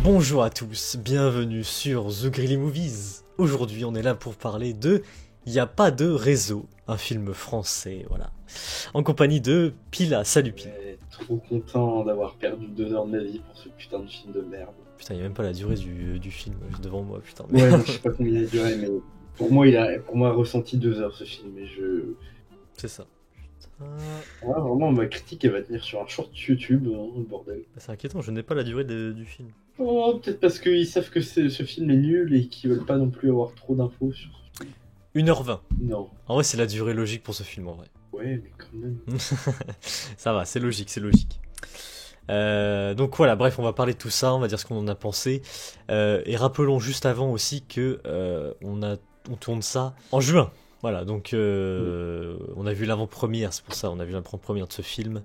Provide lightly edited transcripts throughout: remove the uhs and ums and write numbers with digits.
Bonjour à tous, bienvenue sur The Greely Movies. Aujourd'hui on est là pour parler de Y a pas de réseau, un film français, voilà. En compagnie de Pila, salut Pila. Trop content d'avoir perdu 2 heures de ma vie pour ce putain de film de merde. Putain, il n'y a même pas la durée du film juste devant moi, putain. Ouais, je sais pas combien il a duré, mais pour moi, il a ressenti 2 heures ce film, et je... C'est ça. Ah, vraiment, ma critique, elle va tenir sur un short YouTube, hein, le bordel. C'est inquiétant, je n'ai pas la durée du film. Oh, peut-être parce qu'ils savent que ce film est nul et qu'ils veulent pas non plus avoir trop d'infos sur ce film. 1h20. Non. En vrai, c'est la durée logique pour ce film, en vrai. Ouais, mais quand même. Ça va, c'est logique, c'est logique. Donc voilà, bref, on va parler de tout ça, on va dire ce qu'on en a pensé. Et rappelons juste avant aussi que on tourne ça en juin. Voilà, donc on a vu l'avant-première, c'est pour ça, on a vu l'avant-première de ce film,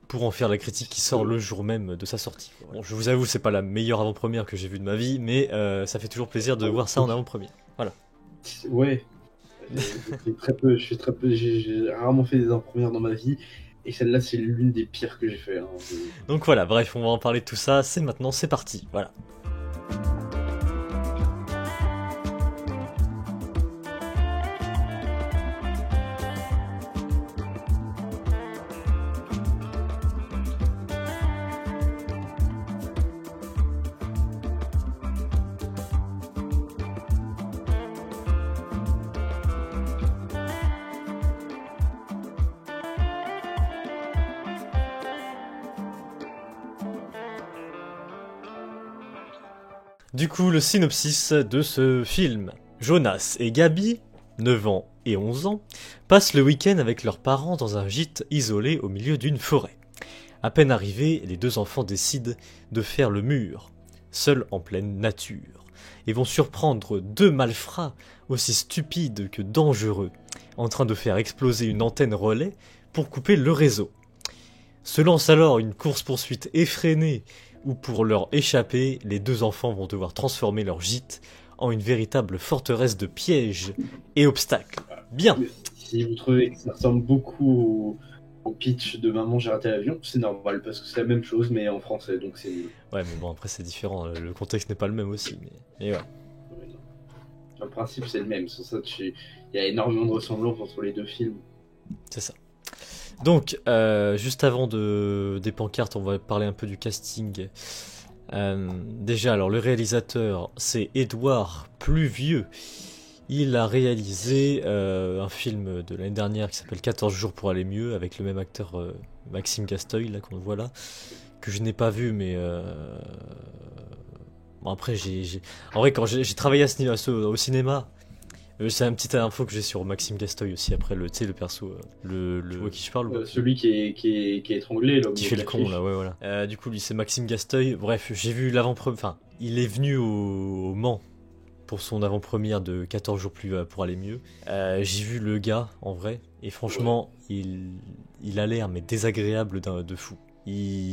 pour en faire la critique qui sort le jour même de sa sortie. Bon, je vous avoue, c'est pas la meilleure avant-première que j'ai vue de ma vie, mais ça fait toujours plaisir de voir ça en avant-première. Voilà. Ouais. J'ai rarement fait des avant-premières dans ma vie. Et celle-là, c'est l'une des pires que j'ai fait. Hein. Donc voilà, bref, on va en parler de tout ça, c'est maintenant, c'est parti, voilà. Du coup, le synopsis de ce film. Jonas et Gabi, 9 ans et 11 ans, passent le week-end avec leurs parents dans un gîte isolé au milieu d'une forêt. À peine arrivés, les deux enfants décident de faire le mur, seuls en pleine nature, et vont surprendre deux malfrats aussi stupides que dangereux, en train de faire exploser une antenne relais pour couper le réseau. Se lance alors une course-poursuite effrénée où pour leur échapper, les deux enfants vont devoir transformer leur gîte en une véritable forteresse de pièges et obstacles. Bien. Si vous trouvez que ça ressemble beaucoup au pitch de Maman j'ai raté l'avion, c'est normal parce que c'est la même chose mais en français donc c'est nul. Ouais mais bon après c'est différent, le contexte n'est pas le même aussi. Mais ouais. Le principe c'est le même, sans ça il y a énormément de ressemblances entre les deux films. C'est ça. Donc, juste avant des pancartes, on va parler un peu du casting. Déjà, alors le réalisateur, c'est Édouard Pluvieux. Il a réalisé un film de l'année dernière qui s'appelle 14 jours pour aller mieux, avec le même acteur Maxime Gasteuil, là qu'on voit là, que je n'ai pas vu, mais bon, après en vrai quand j'ai travaillé au cinéma. C'est une petite info que j'ai sur Maxime Gasteuil aussi, après tu sais le perso, tu vois qui je parle celui qui est étranglé là, qui fait le con là, ouais voilà. Du coup lui c'est Maxime Gasteuil, bref j'ai vu l'avant-première, enfin il est venu au Mans pour son avant-première de 14 jours plus pour aller mieux. J'ai vu le gars en vrai, et franchement il a l'air mais désagréable de fou.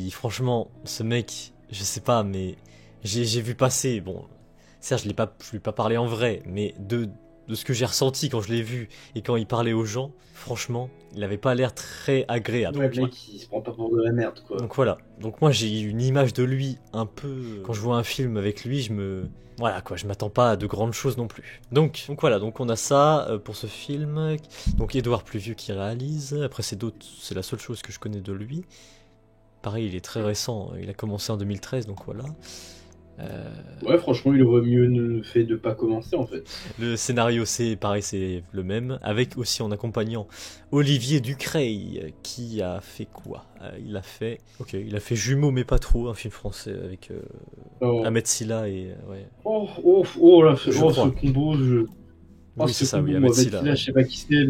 Franchement ce mec, je sais pas mais j'ai vu passer, bon certes je lui ai pas parlé en vrai, mais de ce que j'ai ressenti quand je l'ai vu et quand il parlait aux gens, franchement, il avait pas l'air très agréable. Ouais, le mec, il se prend pas pour de la merde, quoi. Donc voilà. Donc moi, j'ai une image de lui un peu... Quand je vois un film avec lui, voilà quoi, je m'attends pas à de grandes choses non plus. Donc voilà, donc on a ça pour ce film. Donc Édouard Pluvieux qui réalise. Après c'est la seule chose que je connais de lui. Pareil, il est très récent, il a commencé en 2013, donc voilà. Ouais, franchement, il aurait mieux fait de pas commencer en fait. Le scénario, c'est pareil, c'est le même, avec aussi en accompagnant Olivier Ducreil, qui a fait quoi il a fait Jumeaux mais pas trop, un film français avec Ahmed Silla et ouais. Oh là, ce combo, oui, c'est ça, oui, Ahmed Silla, je sais pas qui c'est,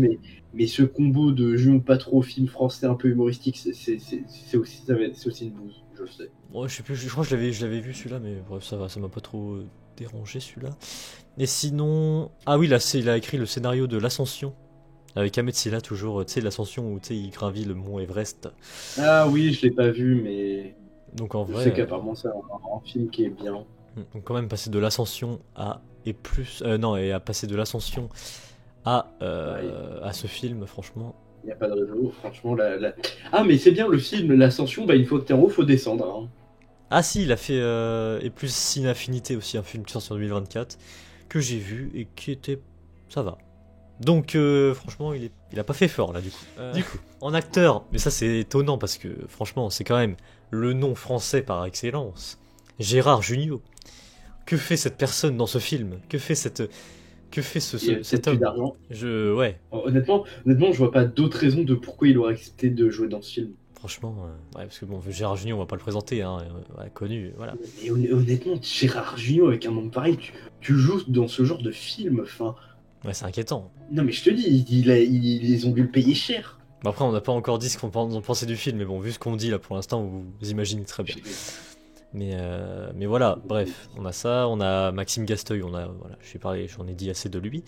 mais ce combo de Jumeaux pas trop, film français un peu humoristique, c'est aussi une bouse, je le sais. Ouais, je sais plus, je crois que je l'avais vu celui-là, mais bref, ça va, ça m'a pas trop dérangé celui-là. Et sinon, ah oui, là il a écrit le scénario de l'Ascension avec Ahmed Silla toujours, tu sais l'Ascension où tu sais il gravit le mont Everest. Ah oui, je l'ai pas vu, mais donc en vrai, je sais qu'apparemment c'est un film qui est bien. Donc quand même passer de l'Ascension à et à passer de l'Ascension à ce film, franchement. Il n'y a pas de réseau, franchement. Ah, mais c'est bien le film, l'ascension, bah, une fois que t'es en haut, faut descendre. Hein. Ah si, il a fait et plus Sin Affinité aussi, un film qui sort sur 2024 que j'ai vu et qui était, ça va. Donc franchement, il a pas fait fort là du coup. Du coup, en acteur, mais ça c'est étonnant parce que franchement, c'est quand même le nom français par excellence, Gérard Jugnot. Que fait cette personne dans ce film? Que fait Il a cet peut-être plus homme? d'argent. Ouais, Honnêtement, je vois pas d'autres raisons de pourquoi il aurait accepté de jouer dans ce film. franchement, ouais, parce que bon, Gérard Jugnot, on va pas le présenter, hein, ouais, connu, voilà. Et honnêtement, Gérard Jugnot avec un nom pareil, tu joues dans ce genre de film. Enfin, Ouais, c'est inquiétant. non mais je te dis, ils ont dû le payer cher. Bon, après, on n'a pas encore dit ce qu'on pensait du film, mais bon, vu ce qu'on dit là pour l'instant, vous imaginez très bien. Mais voilà, bref, on a ça, on a Maxime Gasteuil, voilà, j'en ai dit assez de lui.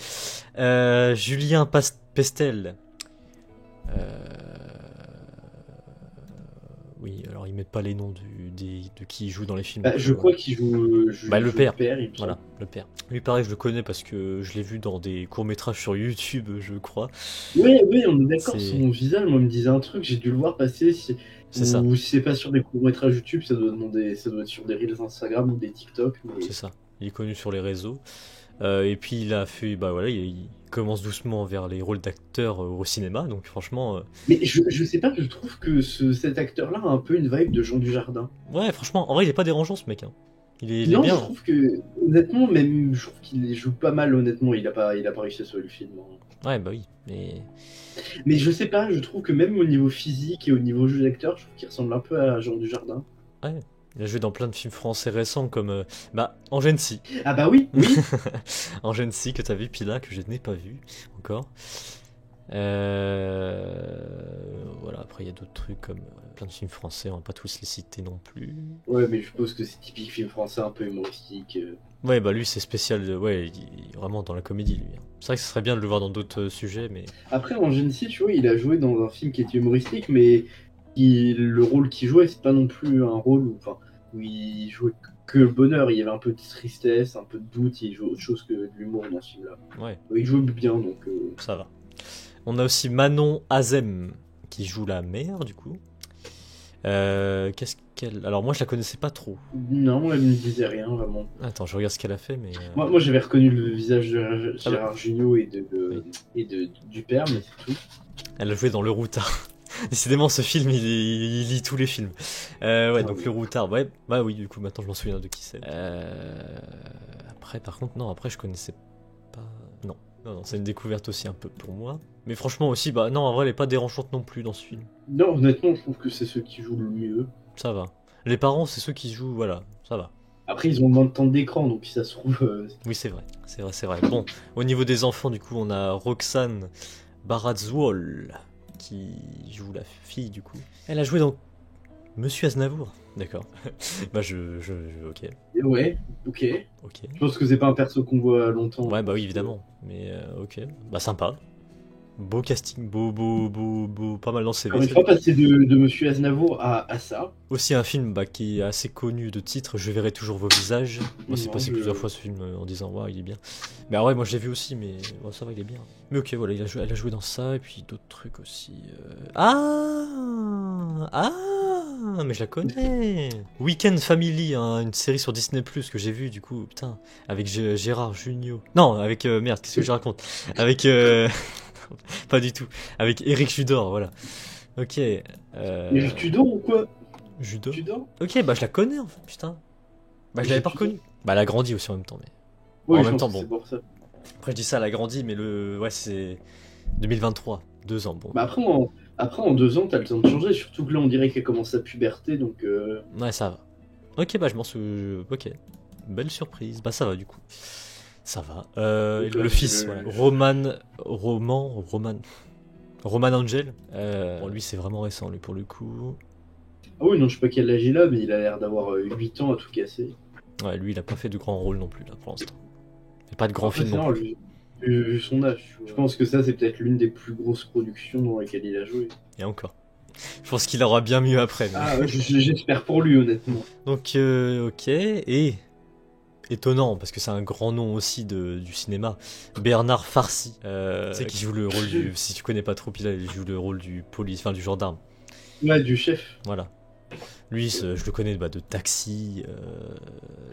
Julien Pestel. Oui, alors ils mettent pas les noms de qui joue dans les films. Bah, je crois qu'il joue, le père. il me semble. Voilà, le père. Lui, pareil, je le connais parce que je l'ai vu dans des courts-métrages sur YouTube, je crois. Oui, on est d'accord, C'est- son visage, moi, me disait un truc, j'ai dû le voir passer. C'est ça, Ou si c'est pas sur des courts-métrages YouTube, ça doit être sur des Reels Instagram ou des TikTok. Mais... c'est ça. Il est connu sur les réseaux. Et puis il a fait, bah voilà, il commence doucement vers les rôles d'acteur au cinéma, donc franchement, Mais je sais pas, je trouve que cet acteur-là a un peu une vibe de Jean Dujardin. ouais, franchement, en vrai, il est pas dérangeant ce mec, hein. Il est Non, bien. je trouve que, honnêtement, même, je trouve qu'il joue pas mal, honnêtement, il a pas réussi à sauver le film. Hein. Ouais, bah oui, mais Mais je sais pas, je trouve que même au niveau physique et au niveau jeu d'acteur, je trouve qu'il ressemble un peu à Jean Dujardin. ouais, il a joué dans plein de films français récents comme bah Angency, Ah bah oui, oui. Angency que t'as vu, puis là que je n'ai pas vu encore. Voilà, après il y a d'autres trucs comme plein de films français, on va pas tous les citer non plus. Ouais, mais je suppose que c'est typique film français un peu humoristique. Ouais, bah lui c'est spécial, ouais, il est vraiment dans la comédie lui, hein. C'est vrai que ce serait bien de le voir dans d'autres sujets, mais Après, en Genesee, tu vois, il a joué dans un film qui était humoristique, mais le rôle qu'il jouait, c'est pas non plus un rôle où il jouait que le bonheur. Il y avait un peu de tristesse, un peu de doute, il jouait autre chose que de l'humour dans ce film-là. ouais, Il jouait bien, donc... ça va. On a aussi Manon Azem qui joue la mère du coup. Qu'est-ce qu'elle... Alors moi je la connaissais pas trop. Non, elle me disait rien, vraiment. Attends, je regarde ce qu'elle a fait, mais... Moi j'avais reconnu le visage de Ah bah. Gérard Jugnot et Oui. du père, mais c'est tout. Elle a joué dans Le Routard. Décidément, ce film, il lit tous les films. Ouais, donc oui. Le Routard, ouais, bah oui, du coup, maintenant je m'en souviens de qui c'est. Après, par contre, non, après je connaissais pas... Non, c'est une découverte aussi un peu pour moi. Mais franchement aussi, bah non, en vrai, elle est pas dérangeante non plus dans ce film. Non, honnêtement, je trouve que c'est ceux qui jouent le mieux. Ça va. Les parents, c'est ceux qui jouent, voilà, ça va. Après, ils ont moins de temps d'écran, donc si ça se trouve... Oui, c'est vrai, c'est vrai. Bon, au niveau des enfants, du coup, on a Roxane Baratzwol, qui joue la fille, du coup. Elle a joué dans Monsieur Aznavour. D'accord. Bah, ok. Ouais, ok. Ok. Je pense que c'est pas un perso qu'on voit longtemps. Ouais, bah oui, évidemment. Mais, ok. Bah, sympa. Beau casting, beau, pas mal dans le CV. Encore une fois, passer de Monsieur Aznavour à ça. Aussi un film bah, qui est assez connu de titre, Je verrai toujours vos visages. Moi, c'est Non, passé plusieurs fois ce film en disant, waouh, il est bien. Mais ouais, moi je l'ai vu aussi, mais ouais, ça va, il est bien. Mais ok, voilà, elle a joué dans ça, et puis d'autres trucs aussi. Mais je la connais. Weekend Family, hein, une série sur Disney Plus que j'ai vue, du coup, putain, avec Gérard Jugnot. Non, avec, merde, qu'est-ce que je raconte? Avec, pas du tout. Avec Eric Judor, voilà. Ok. Mais tu dors ou quoi? Judor. Tu dors? Ok, bah je la connais en fait, putain. Bah je l'avais pas reconnue. Bah elle a grandi aussi en même temps, mais. Oui, en je même pense temps, que bon. c'est pour ça. Après je dis ça, elle a grandi, mais ouais, c'est 2023, 2 ans, bon. Bah après, en 2 ans, t'as le temps de changer, surtout que là, on dirait qu'elle commence sa puberté, donc... Ouais, ça va. Ok, bah je m'en souviens. Ok. Belle surprise. Bah ça va du coup. Ça va. Le fils, voilà. Roman Angel. Bon, lui c'est vraiment récent, lui pour le coup. Ah oui, non, je sais pas quel âge il a, mais il a l'air d'avoir 8 ans à tout casser. Ouais, lui il a pas fait de grands rôles non plus là pour l'instant. Et pas de grands Après, films c'est non rare, plus. vu son âge, tu vois. Je pense que ça, c'est peut-être l'une des plus grosses productions dans lesquelles il a joué. Et encore. Je pense qu'il aura bien mieux après. Mais... Ah, j'espère pour lui, honnêtement. Donc, ok, et étonnant, parce que c'est un grand nom aussi du cinéma, Bernard Farcy, c'est qui joue le rôle du... Si tu connais pas trop, il joue le rôle du gendarme. Ouais, du chef. Voilà. Lui, je le connais de Taxi.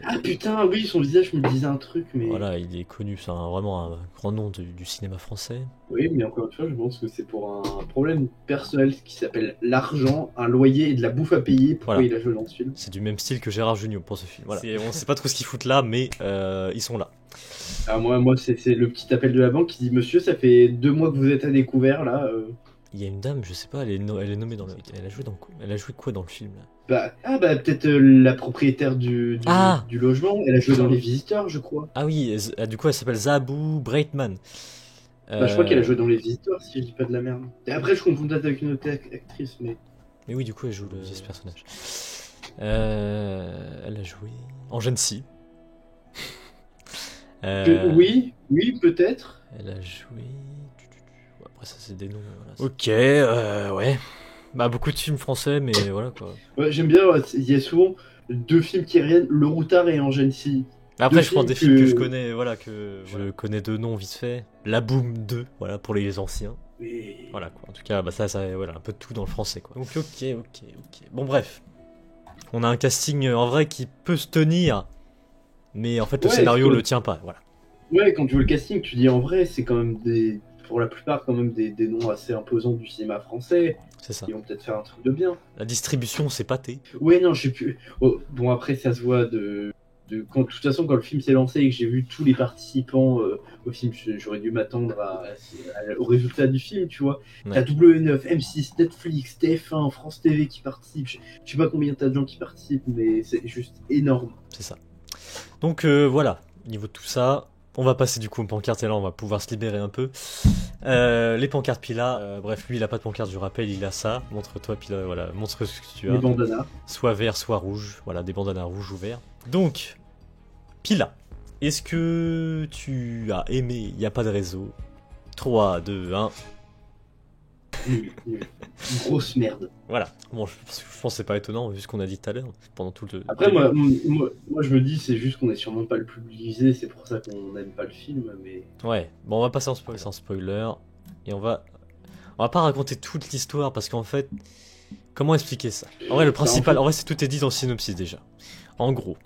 Ah putain, oui, son visage me disait un truc, mais... Voilà, il est connu, c'est vraiment un grand nom du cinéma français. Oui, mais encore une fois, je pense que c'est pour un problème personnel qui s'appelle l'argent, un loyer et de la bouffe à payer. Pourquoi Voilà. il a joué dans ce film? C'est du même style que Gérard Jugnot pour ce film. Voilà. On sait pas trop ce qu'ils foutent là, mais ils sont là. Ah, moi c'est le petit appel de la banque qui dit: Monsieur, ça fait 2 mois que vous êtes à découvert là. Il y a une dame, je sais pas, elle est nommée dans le. Elle a joué quoi dans le film là? Peut-être la propriétaire du Ah logement. Elle a joué dans Les Visiteurs, je crois. Ah oui, du coup elle s'appelle Zabou Breitman. Je crois qu'elle a joué dans Les Visiteurs, si je dis pas de la merde. Et après, je confonds peut-être avec une autre actrice, mais. Mais oui, du coup elle joue ce personnage. Elle a joué en Gency. Oui, peut-être. Elle a joué. Après ça c'est des noms. Voilà, ok, ouais. Bah beaucoup de films français, mais voilà quoi. Ouais, j'aime bien. Il y a souvent 2 films qui reviennent, Le Routard et Angèle-Sy. Après, je prends des films que je connais, voilà, je connais de nom vite fait. La Boom 2, voilà, pour les anciens. Mais... Voilà, quoi. En tout cas, ça, voilà, un peu de tout dans le français, quoi. Donc, ok. Bon, bref. On a un casting, en vrai, qui peut se tenir, mais en fait, le scénario le tient pas, voilà. Ouais, quand tu vois le casting, tu dis, en vrai, c'est quand même pour la plupart, quand même des noms assez imposants du cinéma français. C'est ça. Ils vont peut-être faire un truc de bien. La distribution, c'est pâté. Ouais, non, je sais plus... Oh, bon, après, ça se voit de toute façon, quand le film s'est lancé et que j'ai vu tous les participants au film, j'aurais dû m'attendre au résultat du film, tu vois. Ouais. T'as W9, M6, Netflix, TF1, France TV qui participent. Je sais pas combien t'as de gens qui participent, mais c'est juste énorme. C'est ça. Donc voilà, au niveau de tout ça, on va passer du coup aux pancartes et là on va pouvoir se libérer un peu. Les pancartes Pila, bref, lui il a pas de pancarte, je rappelle, il a ça. Montre-toi Pila, voilà, montre ce que tu as. Des bandanas. Soit vert, soit rouge, voilà, des bandanas rouges ou verts. Donc, Pila, est-ce que tu as aimé Y a pas de réseau? 3, 2, 1. Grosse merde. Voilà, bon, je pense que c'est pas étonnant vu ce qu'on a dit tout à l'heure pendant tout le. Après, moi, je me dis, c'est juste qu'on est sûrement pas le plus visé, c'est pour ça qu'on n'aime pas le film, mais. Ouais, bon, on va passer sans spoiler et on va pas raconter toute l'histoire parce qu'en fait, comment expliquer ça? En vrai, le principal, en vrai, c'est tout est dit dans le synopsis déjà. En gros.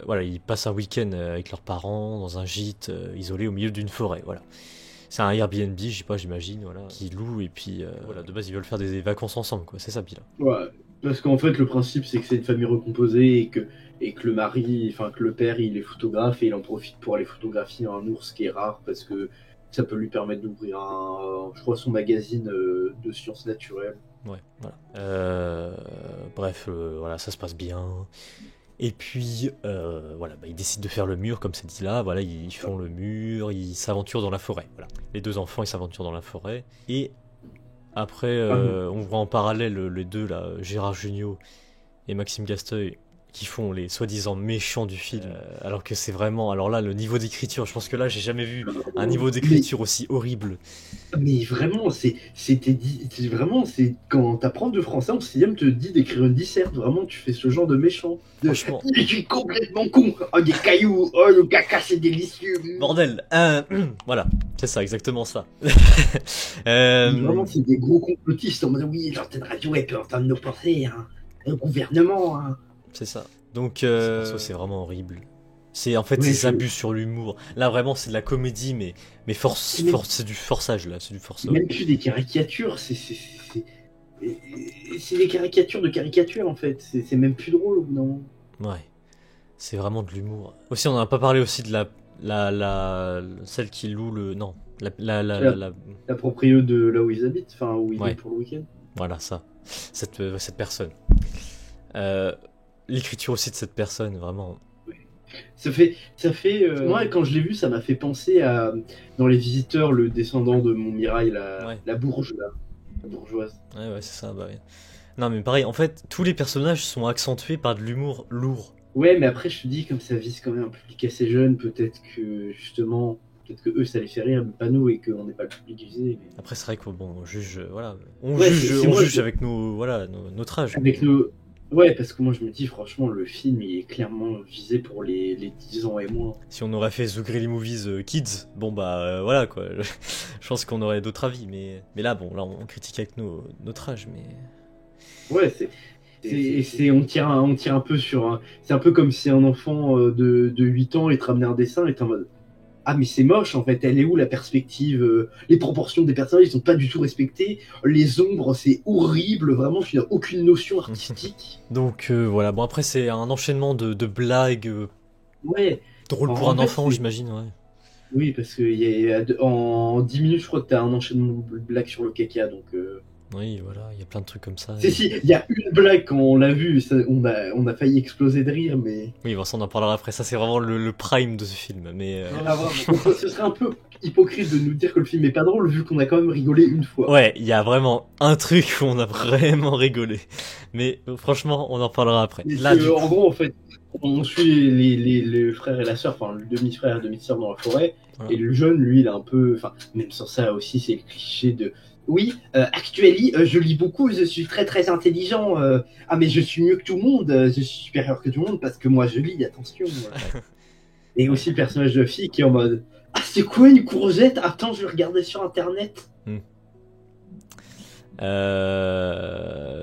Voilà, ils passent un week-end avec leurs parents dans un gîte isolé au milieu d'une forêt. Voilà, c'est un Airbnb, je sais pas, j'imagine, voilà, qui loue et puis voilà, de base ils veulent faire des vacances ensemble, quoi. C'est ça, Pila. Ouais, parce qu'en fait le principe c'est que c'est une famille recomposée et que le mari, enfin que le père, il est photographe et il en profite pour aller photographier un ours qui est rare parce que ça peut lui permettre d'ouvrir je crois son magazine de sciences naturelles. Ouais, voilà. Bref, voilà, ça se passe bien. Et puis, voilà, ils décident de faire le mur, comme c'est dit là. Voilà, ils font le mur, ils s'aventurent dans la forêt. Voilà. Les 2 enfants, ils s'aventurent dans la forêt. Et après, on voit en parallèle les 2, là, Gérard Jugnot et Maxime Gasteuil, qui font les soi-disant méchants du film. Alors que c'est vraiment... Alors là, le niveau d'écriture, je pense que là, j'ai jamais vu un niveau d'écriture aussi horrible. Mais vraiment, c'est quand t'apprends de français en 6ème, te dit d'écrire une disserte. Vraiment, tu fais ce genre de méchant. Franchement. Je suis complètement con. Oh, des cailloux. Oh, le caca, c'est délicieux. Bordel. Voilà, c'est ça, exactement ça. Vraiment, c'est des gros complotistes en mode oui, l'antenne radio est en train de nous penser, hein. Le gouvernement, hein. C'est ça. Donc, c'est vraiment horrible. C'est en fait des abus sur l'humour. Là vraiment c'est de la comédie mais c'est du forçage là, c'est du forçage. Même plus des caricatures, c'est des caricatures de caricatures en fait. C'est même plus drôle au bout d'un moment. Ouais. C'est vraiment de l'humour. Aussi on n'a pas parlé aussi de celle qui loue le la proprio de là où ils habitent, enfin où ils vont pour le week-end. Voilà ça. Cette personne. L'écriture aussi de cette personne vraiment. Ça fait moi quand je l'ai vu ça m'a fait penser à dans Les Visiteurs le descendant de Montmirail la bourgeoise. Ouais c'est ça bah ouais. Non mais pareil en fait tous les personnages sont accentués par de l'humour lourd. Ouais mais après je te dis comme ça vise quand même un public assez jeune peut-être que justement que eux ça les fait rire mais pas nous et qu'on n'est pas le public visé. Mais... Après c'est vrai que bon on juge voilà on juge avec notre âge. Avec nos ouais, parce que moi je me dis, franchement, le film il est clairement visé pour les 10 ans et moins. Si on aurait fait The Greedy Movies Kids, bon bah voilà quoi, je pense qu'on aurait d'autres avis, mais là bon, là on critique avec notre âge, Ouais, on tire un peu sur c'est un peu comme si un enfant de 8 ans il te ramenait un dessin et t'es en mode ah mais c'est moche en fait, elle est où la perspective, les proportions des personnages ils sont pas du tout respectées, les ombres c'est horrible, vraiment tu n'as aucune notion artistique. Donc voilà, bon après c'est un enchaînement de blagues Ouais, drôles pour en un fait enfant, c'est j'imagine, ouais. oui parce que en 10 minutes je crois que t'as un enchaînement de blagues sur le caca donc Oui, voilà, il y a plein de trucs comme ça. si il y a une blague quand on l'a vue, on a failli exploser de rire mais Oui, bon, ça on en parlera après, ça c'est vraiment le prime de ce film, mais... ah, vraiment, ce serait un peu hypocrite de nous dire que le film est pas drôle vu qu'on a quand même rigolé une fois. Ouais, il y a vraiment un truc où on a vraiment rigolé. Mais franchement, on en parlera après. Mais Là, du coup, en gros, en fait, on suit les frères et la sœur, enfin le demi-frère et demi-sœur dans la forêt, voilà. et le jeune, lui, il a un peu, enfin, même sans ça aussi, c'est le cliché de oui, actually, je lis beaucoup, je suis très très intelligent, ah mais je suis mieux que tout le monde, je suis supérieur que tout le monde parce que moi je lis, attention. Et Ouais. aussi le personnage de fille qui est en mode ah c'est quoi une courgette? Attends, je vais regarder sur internet.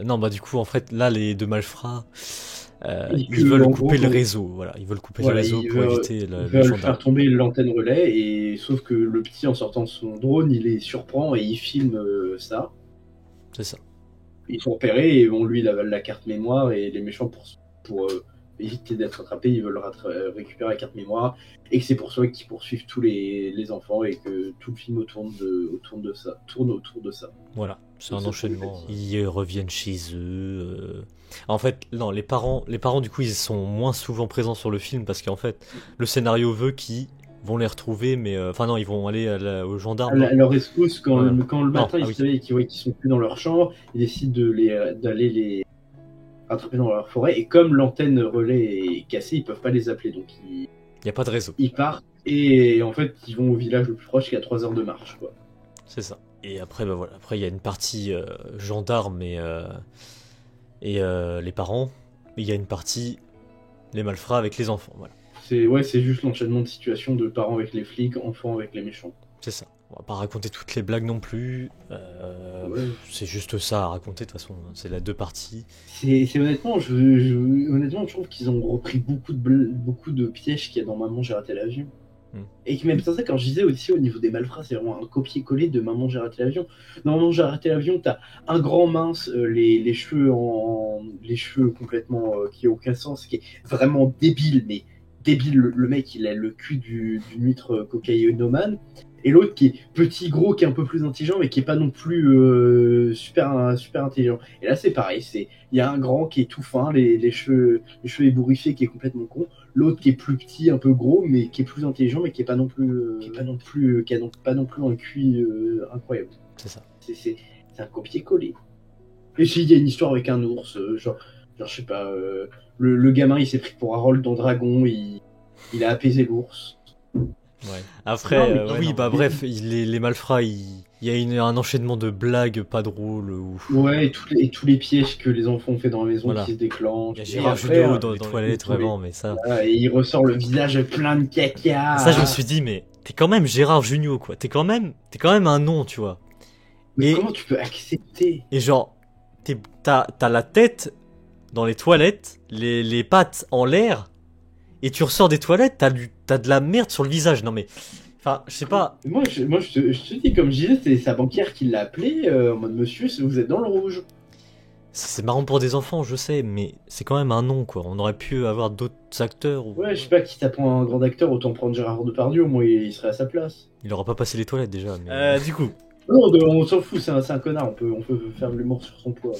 Non, bah du coup, en fait, là, les deux malfrats, Et ils que veulent en couper le gros, réseau. Voilà, ils veulent couper le voilà, réseau pour éviter ils les veulent faire gendarmes. tomber l'antenne relais, et sauf que le petit, en sortant de son drone, il les surprend et il filme ça. C'est ça. Ils sont repérés et on lui la carte mémoire, et les méchants, pour éviter d'être attrapés, ils veulent récupérer la carte mémoire, et que c'est pour ça qu'ils poursuivent tous les enfants et que tout le film tourne autour de ça. Voilà, c'est De un ce enchaînement. problématique. Ils reviennent chez eux. En fait, non, les parents, du coup, ils sont moins souvent présents sur le film parce qu'en fait, le scénario veut qu'ils vont les retrouver, mais enfin non, ils vont aller aux gendarmes, non? À leur rescousse, Ouais. quand le Non, matin ah ils se oui, réveillent et qu'ils voient qu'ils sont plus dans leur chambre, ils décident d'aller les rattraper dans leur forêt, et comme l'antenne relais est cassée, ils peuvent pas les appeler, donc il y a pas de réseau. ils partent, et en fait ils vont au village le plus proche qui est à 3 heures de marche, quoi. C'est ça. Et après, bah voilà, après il y a une partie gendarme et les parents, et il y a une partie les malfrats avec les enfants. Voilà, C'est juste l'enchaînement de situations de parents avec les flics, enfants avec les méchants. c'est ça. On va pas raconter toutes les blagues non plus. Ouais. C'est juste ça à raconter de toute façon. C'est la deux parties. C'est honnêtement, honnêtement, je trouve qu'ils ont repris beaucoup de pièges qu'il y a dans Maman j'ai raté l'avion. Hmm. Et que même sans ça, quand je disais aussi au niveau des malfrats, c'est vraiment un copier-coller de Maman j'ai raté l'avion. Dans Maman j'ai raté l'avion, t'as un grand mince, les cheveux complètement qui a aucun sens, qui est vraiment débile, mais débile. Le mec, il a le cul d'une huître cocaïnomane. Et l'autre qui est petit, gros, qui est un peu plus intelligent, mais qui est pas non plus super intelligent. Et là, c'est pareil, il y a un grand qui est tout fin, les cheveux ébouriffés, qui est complètement con. L'autre qui est plus petit, un peu gros, mais qui est plus intelligent, mais qui est pas non plus, qui a donc pas non plus un QI incroyable. C'est ça. C'est un copier-coller. Et s'il y a une histoire avec un ours, genre je sais pas, le gamin il s'est pris pour Harold dans Dragon, il a apaisé l'ours. Ouais. Après, Non, mais oui, non, bah mais- bref, les malfrats, il y a un enchaînement de blagues pas drôles. Ouais, et tous les pièges que les enfants ont fait dans la maison Voilà. qui se déclenchent. Il y a Et Gérard après, Jugnot dans les dans toilettes, tous les- vraiment, mais ça. Voilà, et il ressort le visage plein de caca. Ça, je me suis dit, mais t'es quand même Gérard Jugnot, quoi. T'es quand même un nom, tu vois. Mais Et, comment tu peux accepter? et genre, t'as la tête dans les toilettes, les pattes en l'air, et tu ressors des toilettes, t'as de la merde sur le visage. Non mais, enfin, je sais pas. Je te dis, comme je disais, c'est sa banquière qui l'a appelé en mode monsieur, vous êtes dans le rouge. C'est marrant pour des enfants, je sais, mais c'est quand même un nom, quoi. On aurait pu avoir d'autres acteurs. Ouais, je sais pas, qui t'apprend un grand acteur, autant prendre Gérard Depardieu, au moins il serait à sa place. Il aura pas passé les toilettes déjà. Mais... du coup. Non, on s'en fout, c'est un connard, on peut faire de l'humour sur son poids.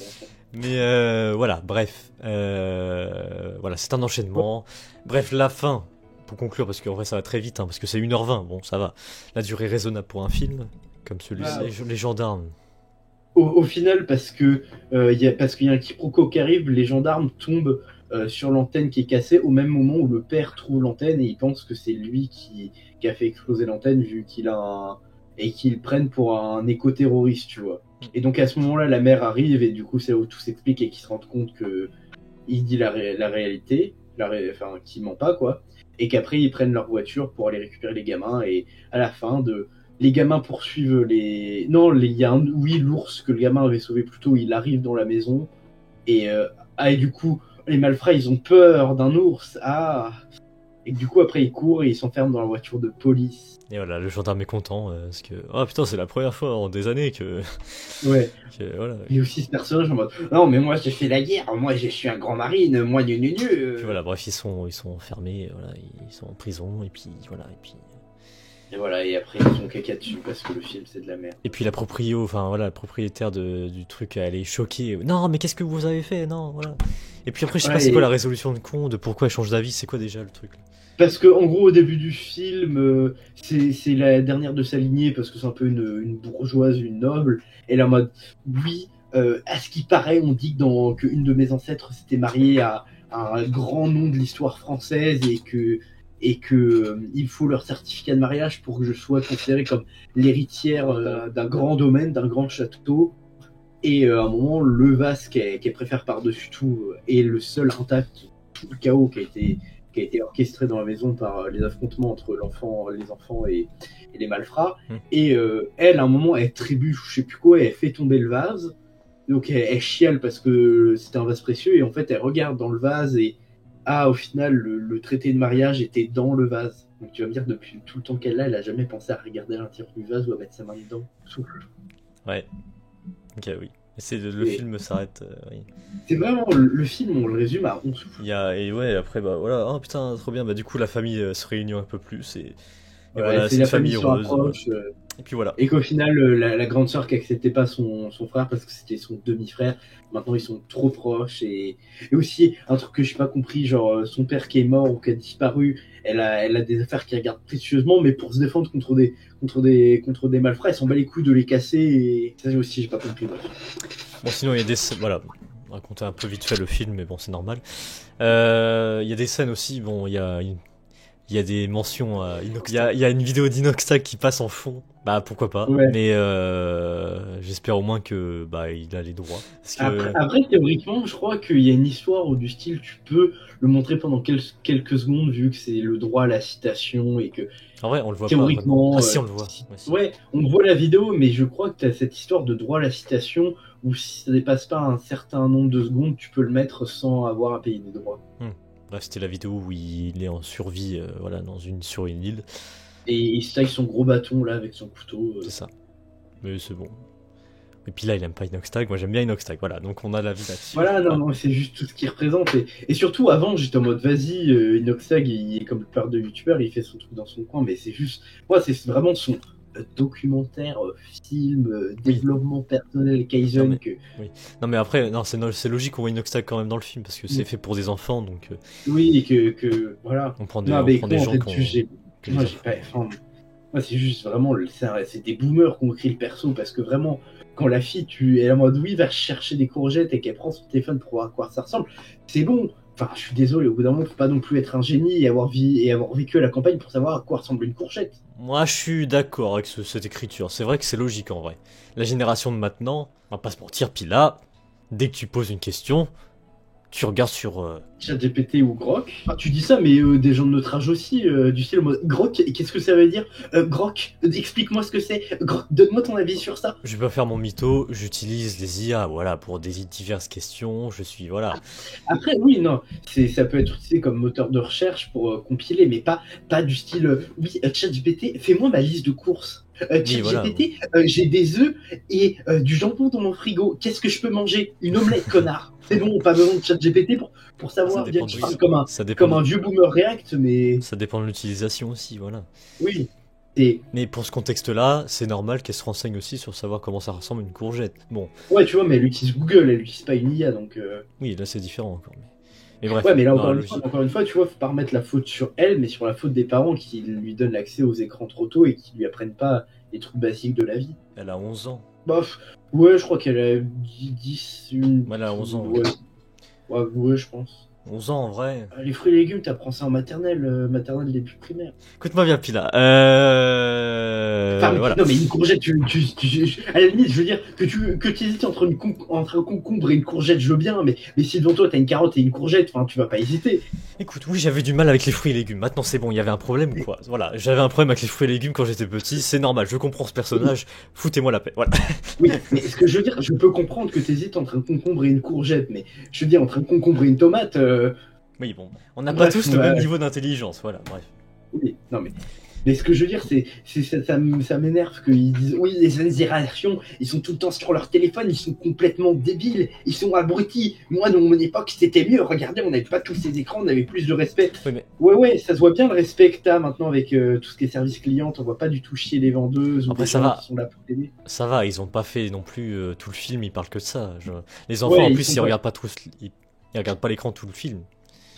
Mais voilà, bref. Voilà, c'est un enchaînement. Bref, la fin, pour conclure, parce qu'en vrai ça va très vite, hein, parce que c'est 1h20, bon ça va. La durée raisonnable pour un film, comme celui-ci. Ah. Les gendarmes. Au final, parce qu'il y a un quiproquo qui arrive, les gendarmes tombent sur l'antenne qui est cassée au même moment où le père trouve l'antenne, et il pense que c'est lui qui a fait exploser l'antenne, vu qu'il a et qu'ils le prennent pour un éco-terroriste, tu vois. Et donc à ce moment-là, la mère arrive, et du coup c'est où tout s'explique, et qu'ils se rendent compte que il dit la réalité, enfin qu'il ment pas, quoi. Et qu'après ils prennent leur voiture pour aller récupérer les gamins, et à la fin les gamins poursuivent les. Non, il y a oui, l'ours que le gamin avait sauvé plus tôt, il arrive dans la maison, Et du coup, les malfrats, ils ont peur d'un ours. Ah. Et du coup, après, ils courent et ils s'enferment dans la voiture de police. Et voilà, le gendarme est content, parce que... Oh putain, c'est la première fois en des années que... Ouais. voilà. Il y a aussi ce personnage en mode non, mais moi j'ai fait la guerre, moi je suis un grand marine, moi nu. Puis voilà, bref, ils sont enfermés, voilà, ils sont en prison, et puis voilà, et puis... Et voilà, et après ils sont caca dessus parce que le film c'est de la merde. Et puis la enfin voilà, la propriétaire du truc, elle est choquée. Non, mais qu'est-ce que vous avez fait? Non, voilà. Et puis après, je sais pas, c'est quoi la résolution de con, de pourquoi elle change d'avis, c'est quoi déjà le truc là? Parce que en gros, au début du film, c'est la dernière de sa lignée, parce que c'est un peu une bourgeoise, une noble. Elle est en mode oui, à ce qui paraît, on dit qu'une de mes ancêtres s'était mariée à un grand nom de l'histoire française et que il faut leur certificat de mariage pour que je sois considérée comme l'héritière d'un grand domaine, d'un grand château. Et à un moment, le vase qu'elle préfère par-dessus tout est le seul intact, tout le chaos qui a été orchestré dans la maison par les affrontements entre les enfants et les malfrats. Et elle, à un moment, elle trébuche, je sais plus quoi, et elle fait tomber le vase. Donc elle chiale parce que c'était un vase précieux, et en fait, elle regarde dans le vase et au final, le traité de mariage était dans le vase. Donc tu vas me dire, depuis tout le temps qu'elle a, elle a jamais pensé à regarder à l'intérieur du vase ou à mettre sa main dedans. Souffle. Ouais. Ok, oui. Le film s'arrête. Oui. C'est vraiment le film, on le résume à 11 souffles. Et ouais, après, bah voilà, oh putain, trop bien, bah du coup, la famille se réunit un peu plus, et voilà, c'est une famille heureuse. Et puis voilà. Et qu'au final, la grande sœur qui acceptait pas son frère parce que c'était son demi-frère, maintenant ils sont trop proches. Et aussi, un truc que j'ai pas compris, genre son père qui est mort ou qui a disparu, elle a des affaires qu'elle garde précieusement, mais pour se défendre contre des malfrats, elle s'en bat les couilles de les casser. Et ça aussi, j'ai pas compris. Bon, sinon, il y a des... Voilà, on va raconter un peu vite fait le film, mais bon, c'est normal. Il y a des scènes aussi, bon, il y a des mentions à Inoxtag. Il y a une vidéo d'Inoxtag qui passe en fond. Bah pourquoi pas. Ouais. Mais j'espère au moins que il a les droits. Après, théoriquement, je crois qu'il y a une histoire où du style tu peux le montrer pendant quelques secondes vu que c'est le droit à la citation et que. En vrai, on le voit théoriquement, pas. Ah si, on le voit. Ouais, on voit la vidéo, mais je crois que tu as cette histoire de droit à la citation où si ça dépasse pas un certain nombre de secondes, tu peux le mettre sans avoir à payer des droits. Bref, c'était la vidéo où il est en survie, voilà, sur une île. Et il se taille son gros bâton là avec son couteau. C'est ça. Mais c'est bon. Et puis là, il aime pas Inoxtag. Moi, j'aime bien Inoxtag. Voilà, donc on a la vie là-dessus. Voilà, non, c'est juste tout ce qu'il représente. Et surtout, avant, j'étais en mode vas-y, Inoxtag, il est comme le père de youtubeur, il fait son truc dans son coin, mais c'est juste. Moi, c'est vraiment son documentaire, film, développement personnel, Kaizen. Oui. Non, mais après, c'est logique qu'on voit Inoxtag quand même dans le film parce que c'est fait pour des enfants, donc. Oui, et que voilà. On prend des gens qui ont. Moi, j'ai pas. Enfin, moi, c'est juste vraiment. C'est des boomers qui ont écrit le perso parce que vraiment, quand la fille, elle est en mode oui, va chercher des courgettes et qu'elle prend son téléphone pour voir à quoi ça ressemble, c'est bon. Enfin, je suis désolé, au bout d'un moment, faut pas non plus être un génie et avoir vécu à la campagne pour savoir à quoi ressemble une courgette. Moi, je suis d'accord avec cette écriture. C'est vrai que c'est logique en vrai. La génération de maintenant, on va pas se mentir, puis là, dès que tu poses une question, tu regardes sur ChatGPT ou Grok. Tu dis ça, mais des gens de notre âge aussi, du style Grok, qu'est-ce que ça veut dire Grok, explique-moi ce que c'est. Donne-moi ton avis sur ça. Je vais pas faire mon mytho, j'utilise les IA, voilà, pour des diverses questions. Je suis voilà. Après, oui, non, ça peut être utilisé comme moteur de recherche pour compiler, mais pas du style oui, ChatGPT, fais-moi ma liste de courses. ChatGPT, j'ai des œufs et du jambon dans mon frigo. Qu'est-ce que je peux manger? Une omelette, connard. C'est bon, pas besoin de ChatGPT pour savoir. Tu parles comme un vieux boomer React, mais. Ça dépend de l'utilisation aussi, voilà. Oui. Mais pour ce contexte-là, c'est normal qu'elle se renseigne aussi sur savoir comment ça ressemble à une courgette. Bon. Ouais, tu vois, mais elle utilise Google, elle utilise pas une IA, donc. Oui, là c'est différent encore. Mais bref. Ouais, mais là encore une fois, tu vois, faut pas remettre la faute sur elle, mais sur la faute des parents qui lui donnent l'accès aux écrans trop tôt et qui lui apprennent pas les trucs basiques de la vie. Elle a 11 ans. Bof. Ouais, je crois qu'elle a 10. Elle a 11 ans. Ouais, je pense. 11 ans en vrai. Les fruits et légumes, t'apprends ça en maternelle, maternelle début primaire. Écoute-moi bien, Pila. Enfin, Voilà. non, mais une courgette, à la limite, je veux dire, que tu hésites entre un concombre et une courgette, je veux bien, mais si devant toi t'as une carotte et une courgette, enfin, tu vas pas hésiter. Écoute, oui, j'avais du mal avec les fruits et légumes. Maintenant, c'est bon, il y avait un problème ou quoi? Voilà, j'avais un problème avec les fruits et légumes quand j'étais petit, c'est normal, je comprends ce personnage, foutez-moi la paix. Voilà. Oui, mais ce que je veux dire, je peux comprendre que t'hésites entre un concombre et une courgette, mais je veux dire, entre un concombre et une tomate, Oui, bon, on n'a pas bref, tous le même niveau d'intelligence, voilà, bref. oui, non, mais ce que je veux dire, ça m'énerve qu'ils disent oui, les jeunes générations, ils sont tout le temps sur leur téléphone, ils sont complètement débiles, ils sont abrutis. Moi, dans mon époque, c'était mieux. Regardez, on n'avait pas tous ces écrans, on avait plus de respect. Oui, mais Ouais, ça se voit bien le respect que t'as maintenant avec tout ce qui est service client. On voit pas du tout chier les vendeuses ou après, les ça gens va. qui sont là pour t'aider. Ça va, ils ont pas fait non plus tout le film, ils parlent que de ça. Les enfants, Ouais, en ils plus, sont ils pas- regardent pas tous, ils regardent pas l'écran tout le film.